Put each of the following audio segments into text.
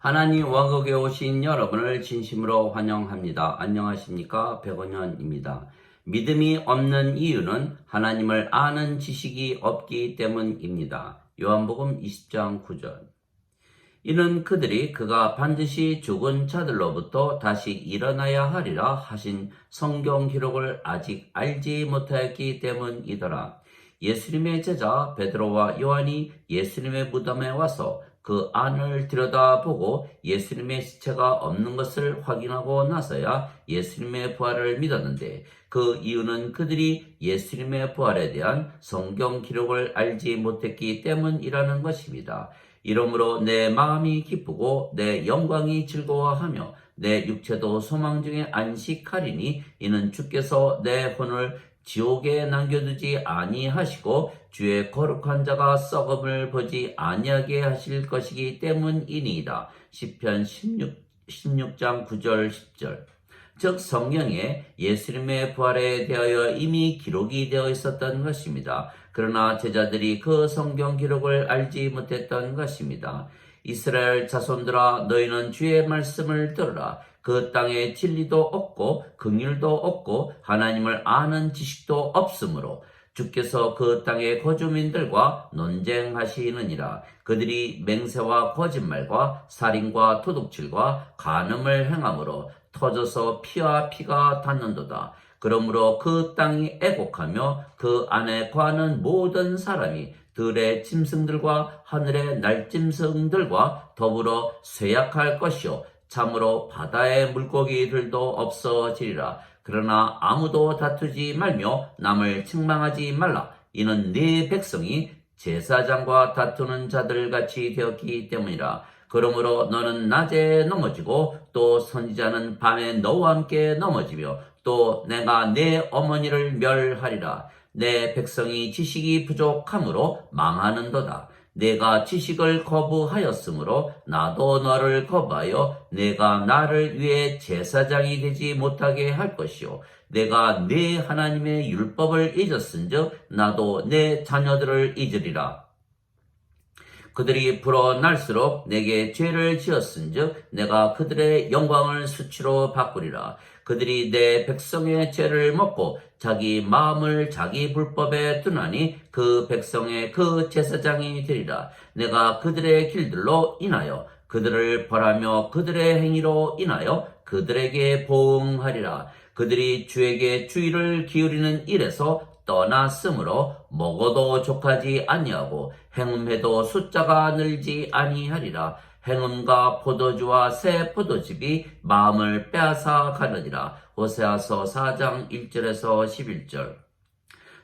하나님 왕국에 오신 여러분을 진심으로 환영합니다. 안녕하십니까? 백원현입니다. 믿음이 없는 이유는 하나님을 아는 지식이 없기 때문입니다. 요한복음 20장 9절. 이는 그들이 그가 반드시 죽은 자들로부터 다시 일어나야 하리라 하신 성경 기록을 아직 알지 못하였기 때문이더라. 예수님의 제자 베드로와 요한이 예수님의 무덤에 와서 그 안을 들여다보고 예수님의 시체가 없는 것을 확인하고 나서야 예수님의 부활을 믿었는데, 그 이유는 그들이 예수님의 부활에 대한 성경 기록을 알지 못했기 때문이라는 것입니다. 이러므로 내 마음이 기쁘고 내 영광이 즐거워하며 내 육체도 소망 중에 안식하리니, 이는 주께서 내 혼을 지옥에 남겨두지 아니하시고 주의 거룩한 자가 썩음을 보지 아니하게 하실 것이기 때문이니이다. 시편 16장 9절 10절. 즉 성경에 예수님의 부활에 대하여 이미 기록이 되어 있었던 것입니다. 그러나 제자들이 그 성경 기록을 알지 못했던 것입니다. 이스라엘 자손들아, 너희는 주의 말씀을 들으라. 그 땅에 진리도 없고 긍휼도 없고 하나님을 아는 지식도 없으므로 주께서 그 땅의 거주민들과 논쟁하시느니라. 그들이 맹세와 거짓말과 살인과 도둑질과 간음을 행함으로 터져서 피와 피가 닿는도다. 그러므로 그 땅이 애곡하며 그 안에 거하는 모든 사람이 들의 짐승들과 하늘의 날짐승들과 더불어 쇠약할 것이요 참으로 바다의 물고기들도 없어지리라. 그러나 아무도 다투지 말며 남을 책망하지 말라. 이는 네 백성이 제사장과 다투는 자들 같이 되었기 때문이라. 그러므로 너는 낮에 넘어지고 또 선지자는 밤에 너와 함께 넘어지며 또 내가 내 어머니를 멸하리라. 내 백성이 지식이 부족함으로 망하는도다. 내가 지식을 거부하였으므로 나도 너를 거부하여 내가 나를 위해 제사장이 되지 못하게 할 것이요 내가 네 하나님의 율법을 잊었은즉 나도 내 자녀들을 잊으리라. 그들이 불어날수록 내게 죄를 지었은즉 내가 그들의 영광을 수치로 바꾸리라. 그들이 내 백성의 죄를 먹고 자기 마음을 자기 불법에 두나니 그 백성의 그 제사장이 되리라. 내가 그들의 길들로 인하여 그들을 벌하며 그들의 행위로 인하여 그들에게 보응하리라. 그들이 주에게 주의를 기울이는 일에서 떠났으므로 먹어도 족하지 아니하고 행음해도 숫자가 늘지 아니하리라. 행음과 포도주와 새 포도즙이 마음을 빼앗아 가느니라. 호세아서 4장 1절에서 11절.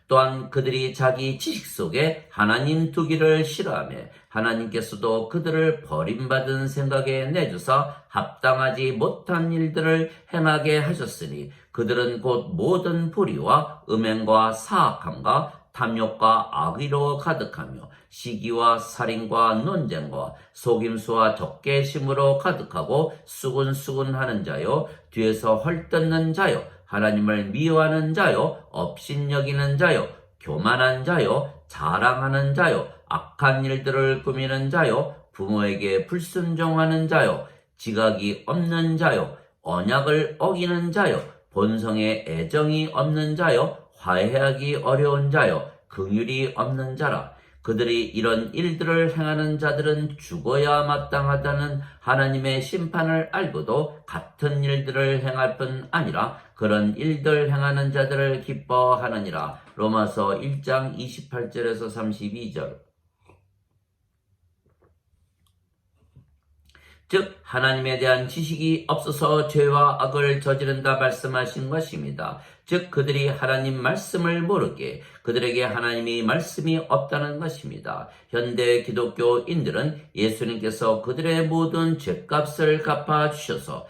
또한 그들이 자기 지식 속에 하나님 두기를 싫어하며 하나님께서도 그들을 버림받은 생각에 내주사 합당하지 못한 일들을 행하게 하셨으니 그들은 곧 모든 불의와 음행과 사악함과 탐욕과 악의로 가득하며 시기와 살인과 논쟁과 속임수와 적개심으로 가득하고 수군수군하는 자요 뒤에서 헐뜯는 자요 하나님을 미워하는 자요 업신여기는 자요 교만한 자요 자랑하는 자요 악한 일들을 꾸미는 자요 부모에게 불순종하는 자요 지각이 없는 자요 언약을 어기는 자요 본성에 애정이 없는 자요 화해하기 어려운 자요 긍휼이 없는 자라. 그들이 이런 일들을 행하는 자들은 죽어야 마땅하다는 하나님의 심판을 알고도 같은 일들을 행할 뿐 아니라 그런 일들 행하는 자들을 기뻐하느니라. 로마서 1장 28절에서 32절. 즉 하나님에 대한 지식이 없어서 죄와 악을 저지른다 말씀하신 것입니다. 즉 그들이 하나님 말씀을 모르게 그들에게 하나님의 말씀이 없다는 것입니다. 현대 기독교인들은 예수님께서 그들의 모든 죄값을 갚아주셔서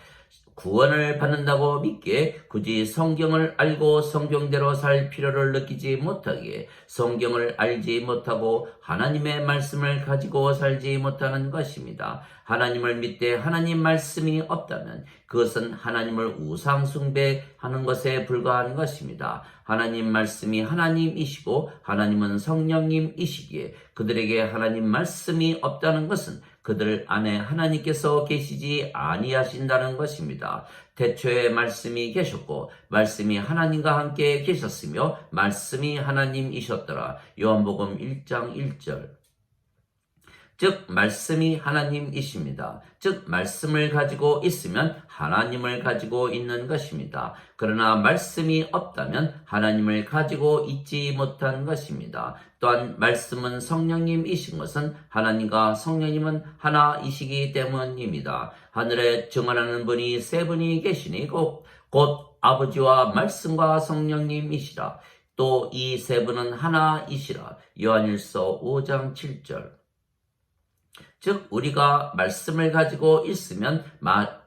구원을 받는다고 믿기에 굳이 성경을 알고 성경대로 살 필요를 느끼지 못하기에 성경을 알지 못하고 하나님의 말씀을 가지고 살지 못하는 것입니다. 하나님을 믿되 하나님 말씀이 없다면 그것은 하나님을 우상 숭배하는 것에 불과한 것입니다. 하나님 말씀이 하나님이시고 하나님은 성령님이시기에 그들에게 하나님 말씀이 없다는 것은 그들 안에 하나님께서 계시지 아니하신다는 것입니다. 태초에 말씀이 계셨고 말씀이 하나님과 함께 계셨으며 말씀이 하나님이셨더라. 요한복음 1장 1절. 즉 말씀이 하나님이십니다. 즉 말씀을 가지고 있으면 하나님을 가지고 있는 것입니다. 그러나 말씀이 없다면 하나님을 가지고 있지 못한 것입니다. 또한 말씀은 성령님이신 것은 하나님과 성령님은 하나이시기 때문입니다. 하늘에 증언하는 분이 세 분이 계시니 곧 아버지와 말씀과 성령님이시라. 또 이 세 분은 하나이시라. 요한일서 5장 7절. 즉 우리가 말씀을 가지고 있으면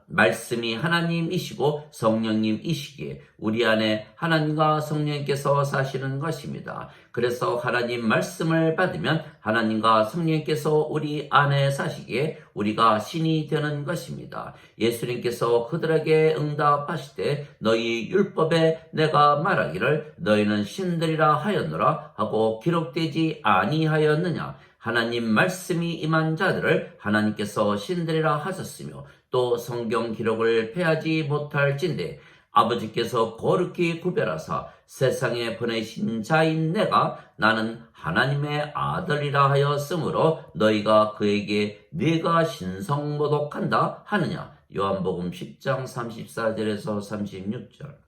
말씀이 하나님이시고 성령님이시기에 우리 안에 하나님과 성령님께서 사시는 것입니다. 그래서 하나님 말씀을 받으면 하나님과 성령님께서 우리 안에 사시기에 우리가 신이 되는 것입니다. 예수님께서 그들에게 응답하실 때 너희 율법에 내가 말하기를 너희는 신들이라 하였노라 하고 기록되지 아니하였느냐. 하나님 말씀이 임한 자들을 하나님께서 신들이라 하셨으며 또 성경 기록을 패하지 못할진대 아버지께서 거룩히 구별하사 세상에 보내신 자인 내가 나는 하나님의 아들이라 하였으므로 너희가 그에게 네가 신성모독한다 하느냐. 요한복음 10장 34절에서 36절.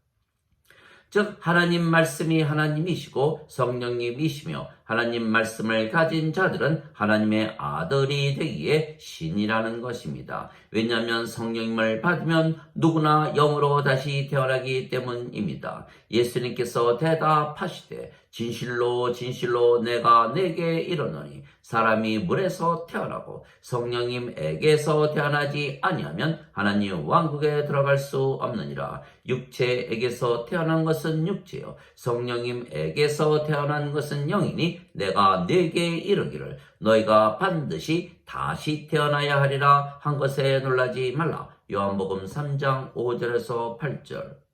즉 하나님 말씀이 하나님이시고 성령님이시며 하나님 말씀을 가진 자들은 하나님의 아들이 되기에 신이라는 것입니다. 왜냐하면 성령님을 받으면 누구나 영으로 다시 태어나기 때문입니다. 예수님께서 대답하시되 진실로 진실로 내가 내게 이르노니 사람이 물에서 태어나고 성령님에게서 태어나지 아니하면 하나님 왕국에 들어갈 수 없느니라. 육체에게서 태어난 것은 육체요 성령님에게서 태어난 것은 영이니 내가 네게 이르기를 너희가 반드시 다시 태어나야 하리라 한 것에 놀라지 말라. 요한복음 3장 5절에서 8절.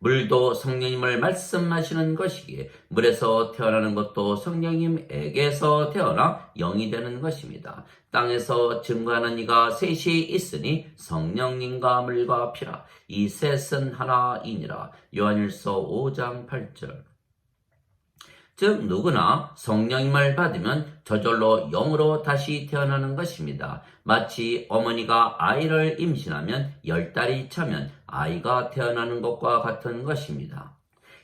물도 성령님을 말씀하시는 것이기에 물에서 태어나는 것도 성령님에게서 태어나 영이 되는 것입니다. 땅에서 증거하는 이가 셋이 있으니 성령님과 물과 피라. 이 셋은 하나이니라. 요한일서 5장 8절. 즉 누구나 성령님을 받으면 저절로 영으로 다시 태어나는 것입니다. 마치 어머니가 아이를 임신하면 10달이 차면 아이가 태어나는 것과 같은 것입니다.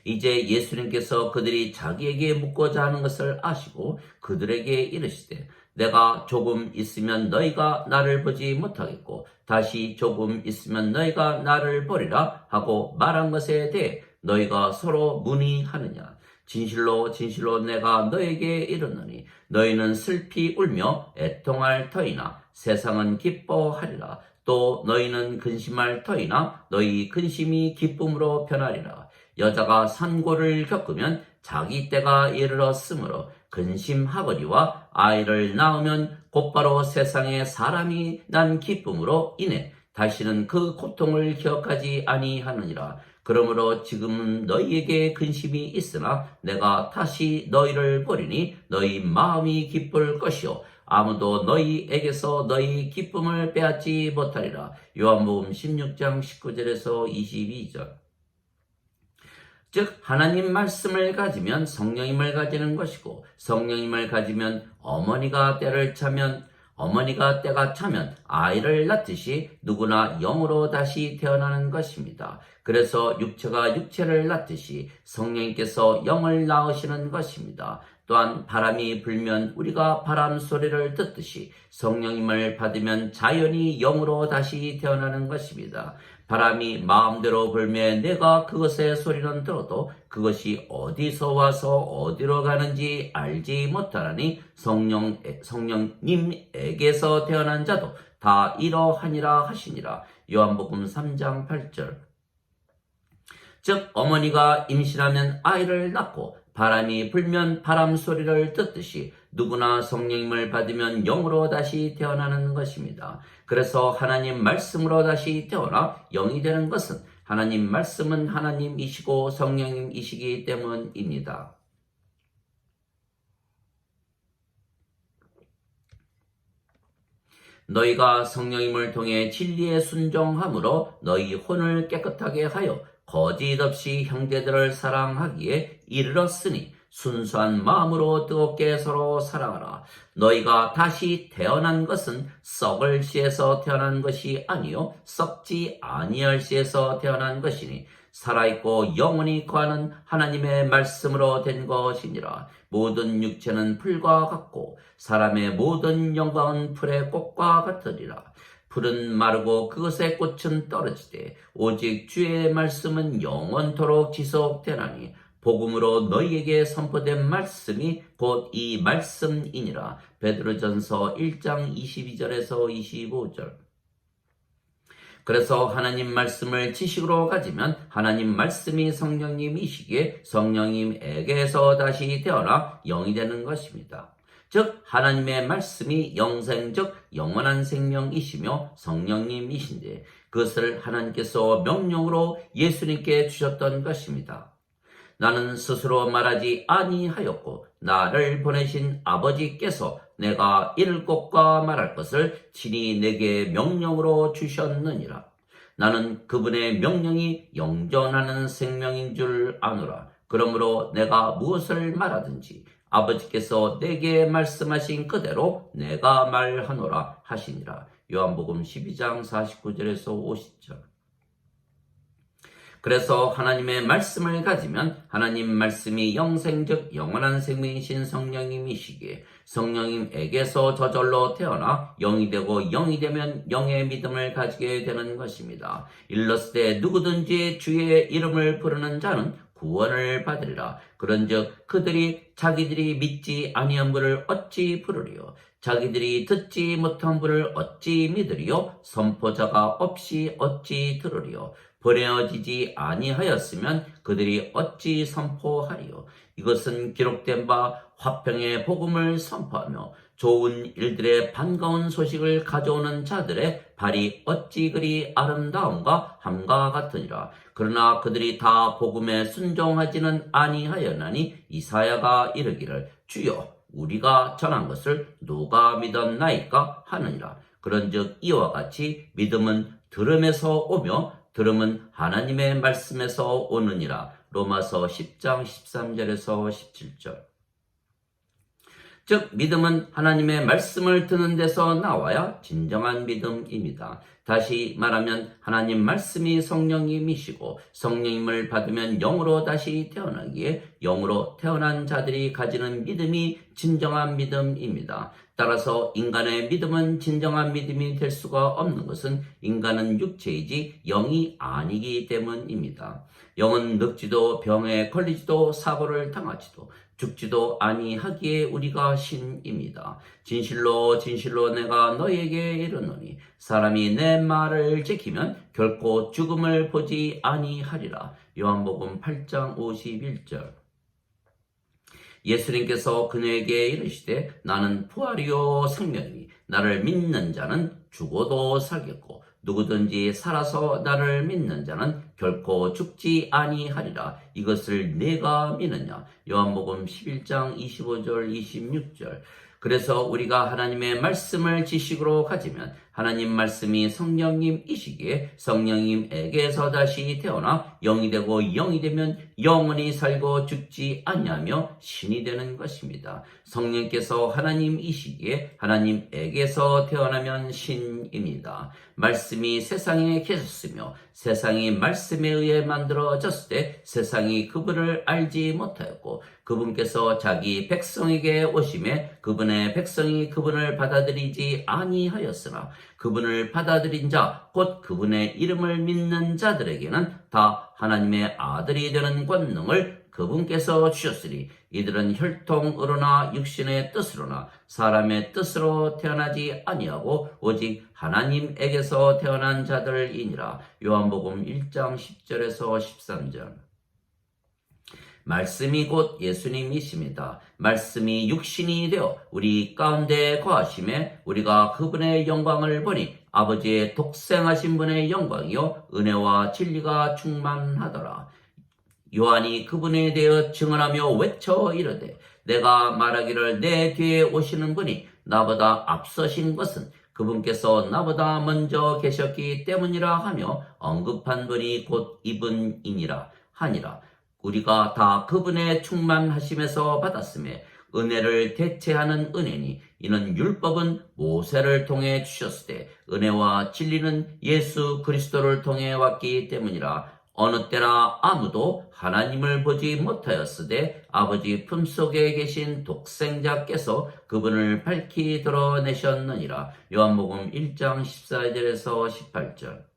이제 예수님께서 그들이 자기에게 묻고자 하는 것을 아시고 그들에게 이르시되 내가 조금 있으면 너희가 나를 보지 못하겠고 다시 조금 있으면 너희가 나를 보리라 하고 말한 것에 대해 너희가 서로 문의하느냐. 진실로 진실로 내가 너에게 이르노니 너희는 슬피 울며 애통할 터이나 세상은 기뻐하리라. 또 너희는 근심할 터이나 너희 근심이 기쁨으로 변하리라. 여자가 산고를 겪으면 자기 때가 이르렀으므로 근심하거니와 아이를 낳으면 곧바로 세상에 사람이 난 기쁨으로 인해 다시는 그 고통을 기억하지 아니하느니라. 그러므로 지금은 너희에게 근심이 있으나 내가 다시 너희를 보리니 너희 마음이 기쁠 것이요 아무도 너희에게서 너희 기쁨을 빼앗지 못하리라. 요한복음 16장 19절에서 22절. 즉 하나님 말씀을 가지면 성령님을 가지는 것이고 성령님을 가지면 어머니가 때가 차면 아이를 낳듯이 누구나 영으로 다시 태어나는 것입니다. 그래서 육체가 육체를 낳듯이 성령님께서 영을 낳으시는 것입니다. 또한 바람이 불면 우리가 바람 소리를 듣듯이 성령님을 받으면 자연히 영으로 다시 태어나는 것입니다. 바람이 마음대로 불매 내가 그것의 소리는 들어도 그것이 어디서 와서 어디로 가는지 알지 못하나니 성령님에게서 태어난 자도 다 이러하니라 하시니라. 요한복음 3장 8절. 즉 어머니가 임신하면 아이를 낳고 바람이 불면 바람 소리를 듣듯이 누구나 성령님을 받으면 영으로 다시 태어나는 것입니다. 그래서 하나님 말씀으로 다시 태어나 영이 되는 것은 하나님 말씀은 하나님이시고 성령님이시기 때문입니다. 너희가 성령님을 통해 진리에 순종함으로 너희 혼을 깨끗하게 하여 거짓 없이 형제들을 사랑하기에 이르렀으니 순수한 마음으로 뜨겁게 서로 사랑하라. 너희가 다시 태어난 것은 썩을 씨에서 태어난 것이 아니요 썩지 아니할 씨에서 태어난 것이니 살아있고 영원히 거하는 하나님의 말씀으로 된 것이니라. 모든 육체는 풀과 같고 사람의 모든 영광은 풀의 꽃과 같으리라. 풀은 마르고 그것의 꽃은 떨어지되 오직 주의 말씀은 영원토록 지속되나니 복음으로 너희에게 선포된 말씀이 곧 이 말씀이니라. 베드로전서 1장 22절에서 25절. 그래서 하나님 말씀을 지식으로 가지면 하나님 말씀이 성령님이시기에 성령님에게서 다시 태어나 영이 되는 것입니다. 즉 하나님의 말씀이 영생적 영원한 생명이시며 성령님이신데 그것을 하나님께서 명령으로 예수님께 주셨던 것입니다. 나는 스스로 말하지 아니하였고 나를 보내신 아버지께서 내가 이를 것과 말할 것을 친히 내게 명령으로 주셨느니라. 나는 그분의 명령이 영존하는 생명인 줄 아노라. 그러므로 내가 무엇을 말하든지 아버지께서 내게 말씀하신 그대로 내가 말하노라 하시니라. 요한복음 12장 49절에서 50절. 그래서 하나님의 말씀을 가지면 하나님 말씀이 영생적 영원한 생명이신 성령님이시기에 성령님에게서 저절로 태어나 영이 되고 영이 되면 영의 믿음을 가지게 되는 것입니다. 일렀을 누구든지 주의 이름을 부르는 자는 구원을 받으리라. 그런즉 그들이 자기들이 믿지 아니한 분을 어찌 부르리요? 자기들이 듣지 못한 분을 어찌 믿으리요? 선포자가 없이 어찌 들으리요? 보내어지지 아니하였으면 그들이 어찌 선포하리요? 이것은 기록된 바 화평의 복음을 선포하며 좋은 일들의 반가운 소식을 가져오는 자들의 발이 어찌 그리 아름다움과 함과 같으니라. 그러나 그들이 다 복음에 순종하지는 아니하였나니 이사야가 이르기를 주여 우리가 전한 것을 누가 믿었나이까 하느니라. 그런즉 이와 같이 믿음은 들음에서 오며 들음은 하나님의 말씀에서 오느니라. 로마서 10장 13절에서 17절. 즉 믿음은 하나님의 말씀을 듣는 데서 나와야 진정한 믿음입니다. 다시 말하면 하나님 말씀이 성령님이시고 성령님을 받으면 영으로 다시 태어나기에 영으로 태어난 자들이 가지는 믿음이 진정한 믿음입니다. 따라서 인간의 믿음은 진정한 믿음이 될 수가 없는 것은 인간은 육체이지 영이 아니기 때문입니다. 영은 늙지도 병에 걸리지도 사고를 당하지도 죽지도 아니하기에 우리가 신입니다. 진실로 진실로 내가 너희에게 이르노니 사람이 내 말을 지키면 결코 죽음을 보지 아니하리라. 요한복음 8장 51절. 예수님께서 그녀에게 이르시되 나는 부활이요 생명이니 나를 믿는 자는 죽어도 살겠고 누구든지 살아서 나를 믿는 자는 결코 죽지 아니하리라. 이것을 내가 믿느냐? 요한복음 11장 25절 26절. 그래서 우리가 하나님의 말씀을 지식으로 가지면 하나님 말씀이 성령님이시기에 성령님에게서 다시 태어나 영이 되고 영이 되면 영원히 살고 죽지 아니하며 신이 되는 것입니다. 성령께서 하나님이시기에 하나님에게서 태어나면 신입니다. 말씀이 세상에 계셨으며 세상이 말씀에 의해 만들어졌을 때 세상이 그분을 알지 못하였고 그분께서 자기 백성에게 오심에 그분의 백성이 그분을 받아들이지 아니하였으나 그분을 받아들인 자, 곧 그분의 이름을 믿는 자들에게는 다 하나님의 아들이 되는 권능을 그분께서 주셨으니 이들은 혈통으로나 육신의 뜻으로나 사람의 뜻으로 태어나지 아니하고 오직 하나님에게서 태어난 자들이니라. 요한복음 1장 10절에서 13절. 말씀이 곧 예수님이십니다. 말씀이 육신이 되어 우리 가운데 거하심에 우리가 그분의 영광을 보니 아버지의 독생하신 분의 영광이요 은혜와 진리가 충만하더라. 요한이 그분에 대해 증언하며 외쳐 이르되 내가 말하기를 내 뒤에 오시는 분이 나보다 앞서신 것은 그분께서 나보다 먼저 계셨기 때문이라 하며 언급한 분이 곧 이분이니라 하니라. 우리가 다 그분의 충만하심에서 받았음에 은혜를 대체하는 은혜니 이는 율법은 모세를 통해 주셨으되 은혜와 진리는 예수 그리스도를 통해 왔기 때문이라. 어느 때나 아무도 하나님을 보지 못하였으되 아버지 품속에 계신 독생자께서 그분을 밝히 드러내셨느니라. 요한복음 1장 14절에서 18절.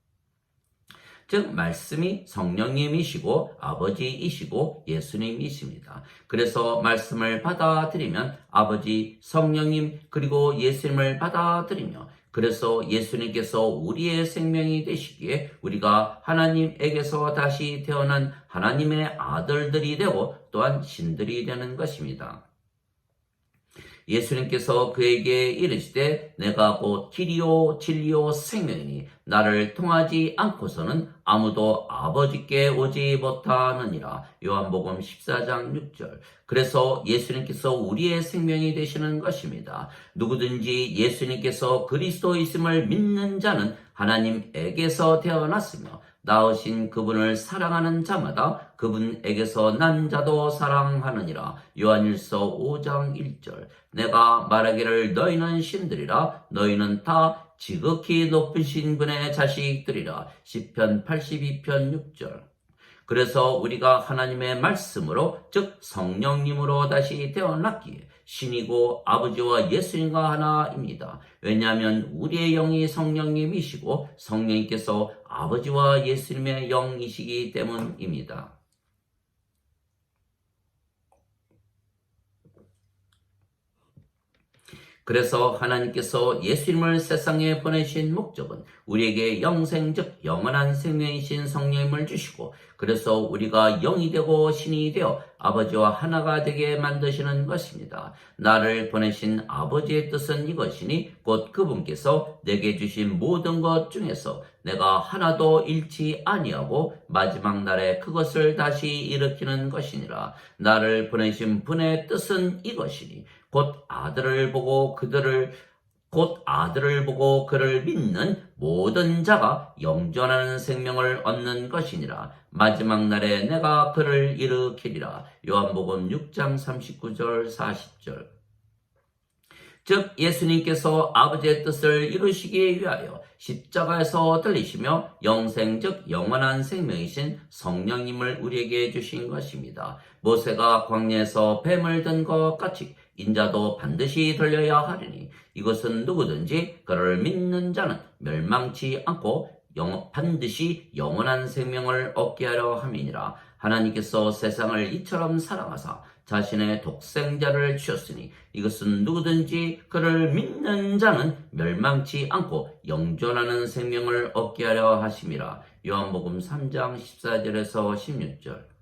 즉 말씀이 성령님이시고 아버지이시고 예수님이십니다. 그래서 말씀을 받아들이면 아버지, 성령님 그리고 예수님을 받아들이며 그래서 예수님께서 우리의 생명이 되시기에 우리가 하나님에게서 다시 태어난 하나님의 아들들이 되고 또한 신들이 되는 것입니다. 예수님께서 그에게 이르시되 내가 곧 길이요 진리요 생명이니 나를 통하지 않고서는 아무도 아버지께 오지 못하느니라. 요한복음 14장 6절. 그래서 예수님께서 우리의 생명이 되시는 것입니다. 누구든지 예수님께서 그리스도이심을 믿는 자는 하나님에게서 태어났으며 낳으신 그분을 사랑하는 자마다 그분에게서 난 자도 사랑하느니라. 요한일서 5장 1절. 내가 말하기를 너희는 신들이라 너희는 다 지극히 높으신 분의 자식들이라. 시편 82편 6절. 그래서 우리가 하나님의 말씀으로 즉 성령님으로 다시 태어났기에 신이고 아버지와 예수님과 하나입니다. 왜냐하면 우리의 영이 성령님이시고 성령님께서 아버지와 예수님의 영이시기 때문입니다. 그래서 하나님께서 예수님을 세상에 보내신 목적은 우리에게 영생 즉 영원한 생명이신 성령님을 주시고 그래서 우리가 영이 되고 신이 되어 아버지와 하나가 되게 만드시는 것입니다. 나를 보내신 아버지의 뜻은 이것이니 곧 그분께서 내게 주신 모든 것 중에서 내가 하나도 잃지 아니하고 마지막 날에 그것을 다시 일으키는 것이니라. 나를 보내신 분의 뜻은 이것이니 곧 아들을 보고 그를 믿는 모든 자가 영존하는 생명을 얻는 것이니라. 마지막 날에 내가 그를 일으키리라. 요한복음 6장 39절 40절. 즉 예수님께서 아버지의 뜻을 이루시기 위하여 십자가에서 들리시며 영생 즉 영원한 생명이신 성령님을 우리에게 주신 것입니다. 모세가 광야에서 뱀을 든 것 같이 인자도 반드시 들려야 하리니 이것은 누구든지 그를 믿는 자는 멸망치 않고 반드시 영원한 생명을 얻게 하려 함이니라. 하나님께서 세상을 이처럼 사랑하사 자신의 독생자를 주셨으니 이것은 누구든지 그를 믿는 자는 멸망치 않고 영존하는 생명을 얻게 하려 하심이라. 요한복음 3장 14절에서 16절.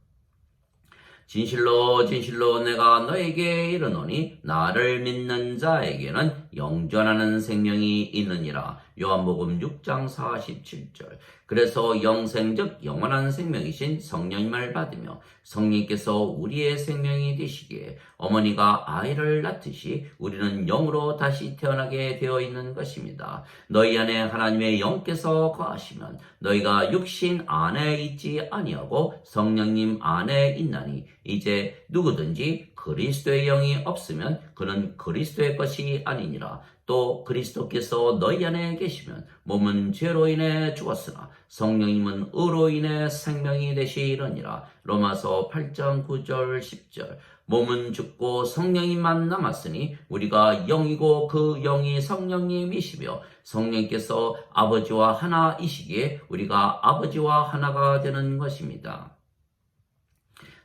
진실로 진실로 내가 너에게 이르노니 나를 믿는 자에게는 영존하는 생명이 있느니라. 요한복음 6장 47절. 그래서 영생 즉 영원한 생명이신 성령님을 받으며 성령께서 우리의 생명이 되시기에 어머니가 아이를 낳듯이 우리는 영으로 다시 태어나게 되어 있는 것입니다. 너희 안에 하나님의 영께서 거하시면 너희가 육신 안에 있지 아니하고 성령님 안에 있나니 이제 누구든지 그리스도의 영이 없으면 그는 그리스도의 것이 아니니라. 또 그리스도께서 너희 안에 계시면 몸은 죄로 인해 죽었으나 성령님은 의로 인해 생명이 되시려니라. 로마서 8장 9절 10절. 몸은 죽고 성령님만 남았으니 우리가 영이고 그 영이 성령님이시며 성령께서 아버지와 하나이시기에 우리가 아버지와 하나가 되는 것입니다.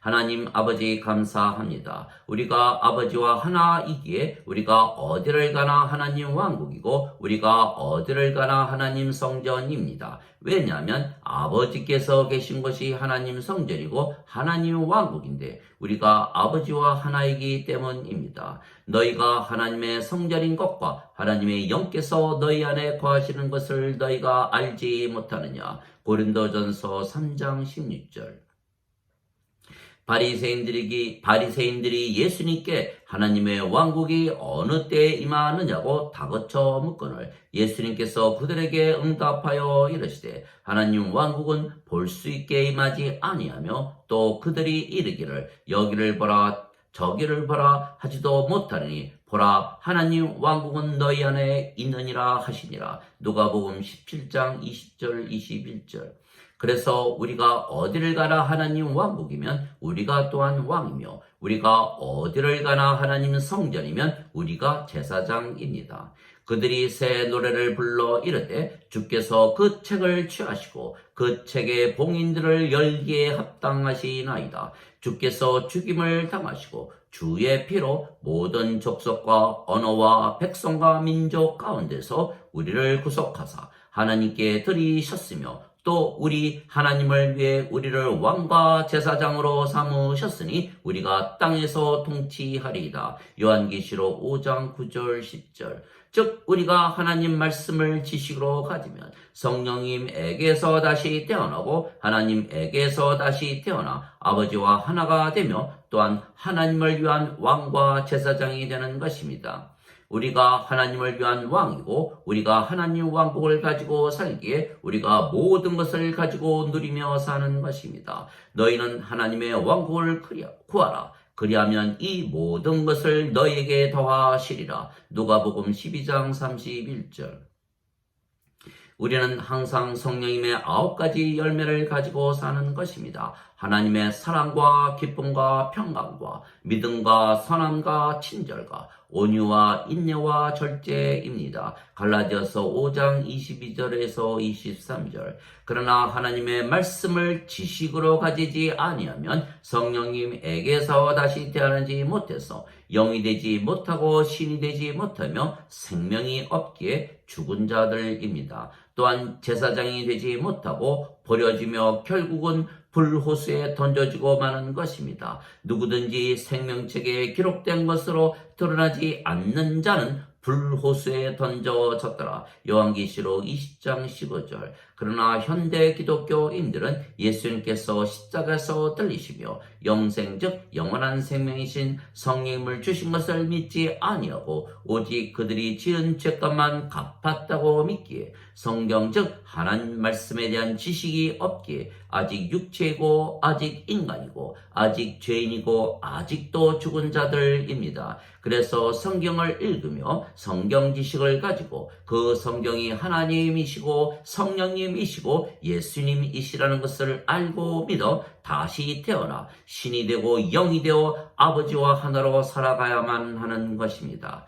하나님 아버지 감사합니다. 우리가 아버지와 하나이기에 우리가 어디를 가나 하나님 왕국이고 우리가 어디를 가나 하나님 성전입니다. 왜냐하면 아버지께서 계신 것이 하나님 성전이고 하나님 왕국인데 우리가 아버지와 하나이기 때문입니다. 너희가 하나님의 성전인 것과 하나님의 영께서 너희 안에 거하시는 것을 너희가 알지 못하느냐. 고린도전서 3장 16절. 바리새인들이 예수님께 하나님의 왕국이 어느 때에 임하느냐고 다그쳐 묻거늘 예수님께서 그들에게 응답하여 이르시되 하나님 왕국은 볼 수 있게 임하지 아니하며 또 그들이 이르기를 여기를 보라 저기를 보라 하지도 못하느니 보라 하나님 왕국은 너희 안에 있느니라 하시니라. 누가복음 17장 20절 21절. 그래서 우리가 어디를 가나 하나님 왕국이면 우리가 또한 왕이며 우리가 어디를 가나 하나님 성전이면 우리가 제사장입니다. 그들이 새 노래를 불러 이르되 주께서 그 책을 취하시고 그 책의 봉인들을 열기에 합당하시나이다. 주께서 죽임을 당하시고 주의 피로 모든 족속과 언어와 백성과 민족 가운데서 우리를 구속하사 하나님께 드리셨으며 또 우리 하나님을 위해 우리를 왕과 제사장으로 삼으셨으니 우리가 땅에서 통치하리이다. 요한계시록 5장 9절 10절. 즉 우리가 하나님 말씀을 지식으로 가지면 성령님에게서 다시 태어나고 하나님에게서 다시 태어나 아버지와 하나가 되며 또한 하나님을 위한 왕과 제사장이 되는 것입니다. 우리가 하나님을 위한 왕이고 우리가 하나님 왕국을 가지고 살기에 우리가 모든 것을 가지고 누리며 사는 것입니다. 너희는 하나님의 왕국을 구하라. 그리하면 이 모든 것을 너희에게 더하시리라. 누가복음 12장 31절. 우리는 항상 성령님의 9가지 열매를 가지고 사는 것입니다. 하나님의 사랑과 기쁨과 평강과 믿음과 선함과 친절과 온유와 인내와 절제입니다. 갈라디아서 5장 22절에서 23절. 그러나 하나님의 말씀을 지식으로 가지지 아니하면 성령님에게서 다시 태어나지 못해서 영이 되지 못하고 신이 되지 못하며 생명이 없기에 죽은 자들입니다. 또한 제사장이 되지 못하고 버려지며 결국은 불호수에 던져지고 마는 것입니다. 누구든지 생명책에 기록된 것으로 드러나지 않는 자는 불호수에 던져졌더라. 요한계시록 20장 15절. 그러나 현대 기독교인들은 예수님께서 십자가에서 들리시며 영생 즉 영원한 생명이신 성령님을 주신 것을 믿지 아니하고 오직 그들이 지은 죄값만 갚았다고 믿기에 성경 즉 하나님 말씀에 대한 지식이 없기에 아직 육체이고 아직 인간이고 아직 죄인이고 아직도 죽은 자들입니다. 그래서 성경을 읽으며 성경 지식을 가지고 그 성경이 하나님이시고 성령님이시고 예수님이시라는 것을 알고 믿어 다시 태어나 신이 되고 영이 되어 아버지와 하나로 살아가야만 하는 것입니다.